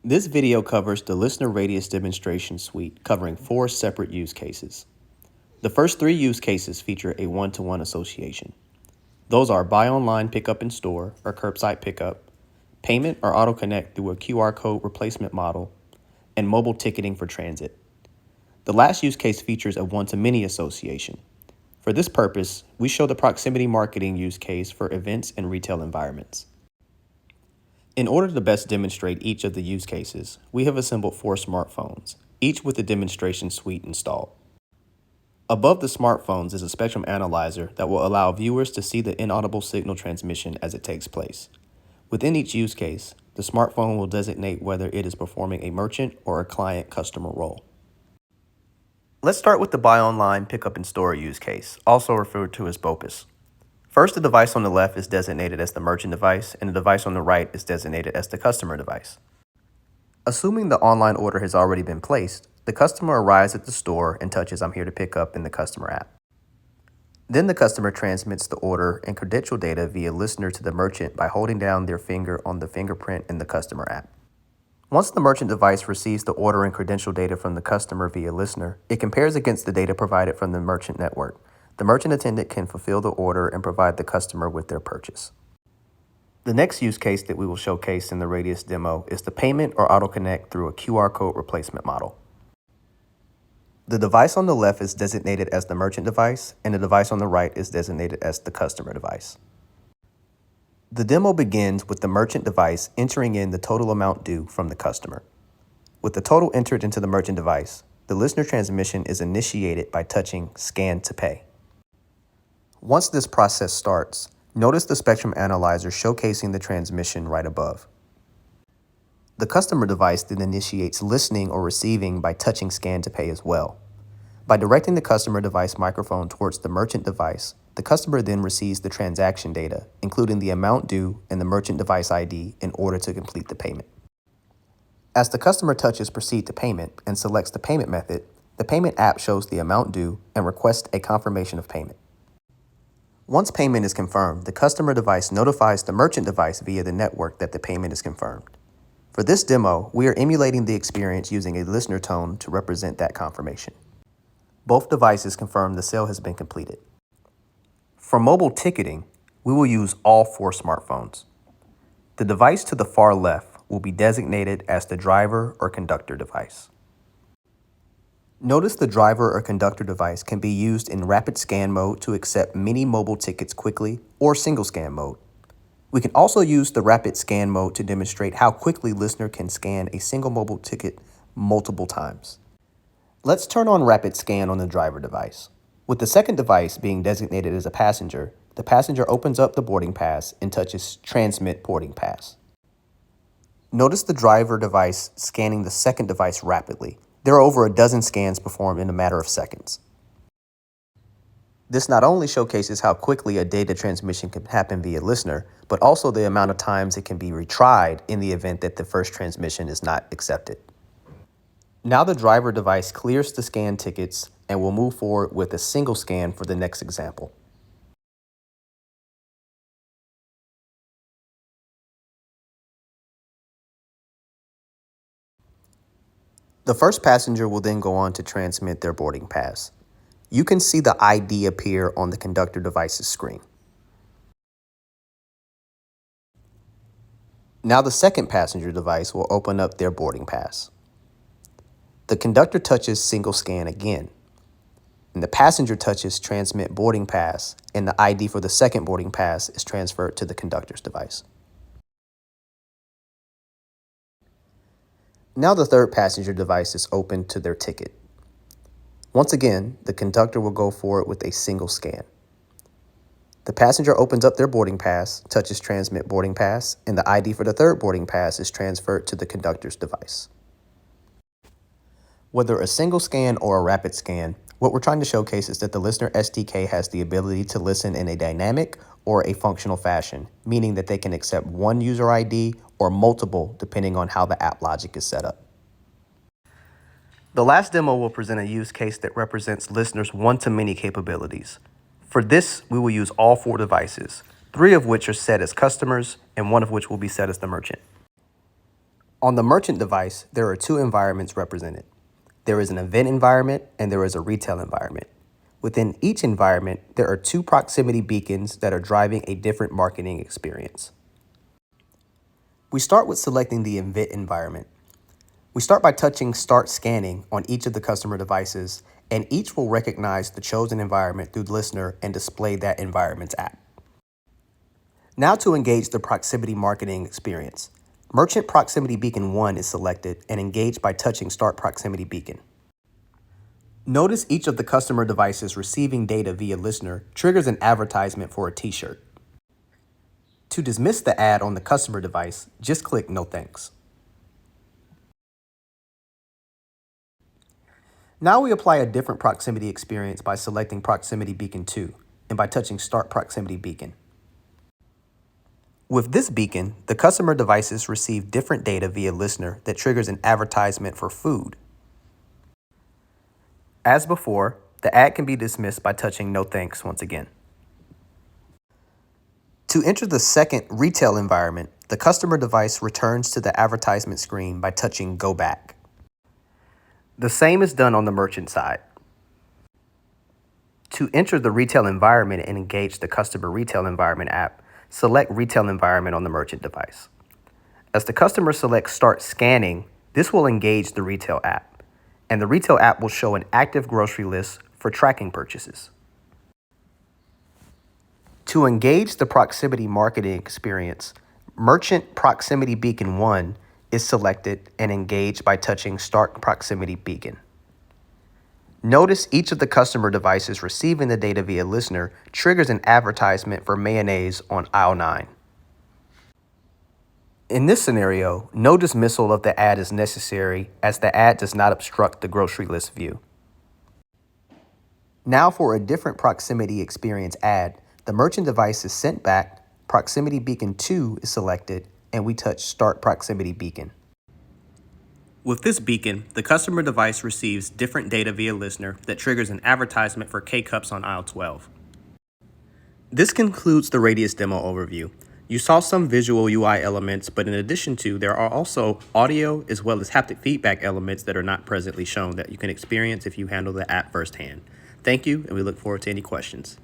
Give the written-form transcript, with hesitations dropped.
This video covers the LISNR Radius demonstration suite covering 4 separate use cases. The first 3 use cases feature a one-to-one association. Those are buy online, pickup in store, or curbside pickup, payment or auto connect through a QR code replacement model, and mobile ticketing for transit. The last use case features a one-to-many association. For this purpose, we show the proximity marketing use case for events and retail environments. In order to best demonstrate each of the use cases, we have assembled 4 smartphones, each with the demonstration suite installed. Above the smartphones is a spectrum analyzer that will allow viewers to see the inaudible signal transmission as it takes place. Within each use case, the smartphone will designate whether it is performing a merchant or a client customer role. Let's start with the buy online, pickup in store use case, also referred to as BOPUS. First, the device on the left is designated as the merchant device, and the device on the right is designated as the customer device. Assuming the online order has already been placed, the customer arrives at the store and touches "I'm here to pick up" in the customer app. Then the customer transmits the order and credential data via LISNR to the merchant by holding down their finger on the fingerprint in the customer app. Once the merchant device receives the order and credential data from the customer via LISNR, it compares against the data provided from the merchant network. The merchant attendant can fulfill the order and provide the customer with their purchase. The next use case that we will showcase in the Radius demo is the payment or auto connect through a QR code replacement model. The device on the left is designated as the merchant device, and the device on the right is designated as the customer device. The demo begins with the merchant device entering in the total amount due from the customer. With the total entered into the merchant device, the LISNR transmission is initiated by touching Scan to Pay. Once this process starts, notice the spectrum analyzer showcasing the transmission right above. The customer device then initiates listening or receiving by touching Scan to Pay as well. By directing the customer device microphone towards the merchant device, the customer then receives the transaction data, including the amount due and the merchant device ID, in order to complete the payment. As the customer touches Proceed to Payment and selects the payment method, the payment app shows the amount due and requests a confirmation of payment. Once payment is confirmed, the customer device notifies the merchant device via the network that the payment is confirmed. For this demo, we are emulating the experience using a LISNR tone to represent that confirmation. Both devices confirm the sale has been completed. For mobile ticketing, we will use all 4 smartphones. The device to the far left will be designated as the driver or conductor device. Notice the driver or conductor device can be used in rapid scan mode to accept many mobile tickets quickly, or single scan mode. We can also use the rapid scan mode to demonstrate how quickly LISNR can scan a single mobile ticket multiple times. Let's turn on rapid scan on the driver device. With the second device being designated as a passenger, the passenger opens up the boarding pass and touches Transmit Boarding Pass. Notice the driver device scanning the second device rapidly. There are over a dozen scans performed in a matter of seconds. This not only showcases how quickly a data transmission can happen via LISNR, but also the amount of times it can be retried in the event that the first transmission is not accepted. Now the driver device clears the scan tickets and will move forward with a single scan for the next example. The first passenger will then go on to transmit their boarding pass. You can see the ID appear on the conductor device's screen. Now the second passenger device will open up their boarding pass. The conductor touches single scan again, and the passenger touches Transmit Boarding Pass, and the ID for the second boarding pass is transferred to the conductor's device. Now the third passenger device is opened to their ticket. Once again, the conductor will go forward with a single scan. The passenger opens up their boarding pass, touches Transmit Boarding Pass, and the ID for the third boarding pass is transferred to the conductor's device. Whether a single scan or a rapid scan, what we're trying to showcase is that the LISNR SDK has the ability to listen in a dynamic or a functional fashion, meaning that they can accept one user ID or multiple depending on how the app logic is set up. The last demo will present a use case that represents LISNR's one-to-many capabilities. For this, we will use all 4 devices, 3 of which are set as customers and 1 of which will be set as the merchant. On the merchant device, there are two environments represented. There is an event environment and there is a retail environment. Within each environment, there are two proximity beacons that are driving a different marketing experience. We start with selecting the event environment. We start by touching Start Scanning on each of the customer devices, and each will recognize the chosen environment through LISNR and display that environment's app. Now to engage the proximity marketing experience. Merchant Proximity Beacon 1 is selected and engaged by touching Start Proximity Beacon. Notice each of the customer devices receiving data via LISNR triggers an advertisement for a t-shirt. To dismiss the ad on the customer device, just click No Thanks. Now we apply a different proximity experience by selecting Proximity Beacon 2 and by touching Start Proximity Beacon. With this beacon, the customer devices receive different data via LISNR that triggers an advertisement for food. As before, the ad can be dismissed by touching No Thanks once again. To enter the second retail environment, the customer device returns to the advertisement screen by touching Go Back. The same is done on the merchant side. To enter the retail environment and engage the customer retail environment app, select Retail Environment on the merchant device. As the customer selects Start Scanning, this will engage the retail app, and the retail app will show an active grocery list for tracking purchases. To engage the proximity marketing experience, Merchant Proximity Beacon 1 is selected and engaged by touching Start Proximity Beacon. Notice each of the customer devices receiving the data via LISNR triggers an advertisement for mayonnaise on aisle 9. In this scenario, no dismissal of the ad is necessary as the ad does not obstruct the grocery list view. Now for a different proximity experience ad, the merchant device is sent back, Proximity Beacon 2 is selected, and we touch Start Proximity Beacon. With this beacon, the customer device receives different data via LISNR that triggers an advertisement for K-Cups on aisle 12. This concludes the Radius demo overview. You saw some visual UI elements, but in addition to, there are also audio as well as haptic feedback elements that are not presently shown that you can experience if you handle the app firsthand. Thank you, and we look forward to any questions.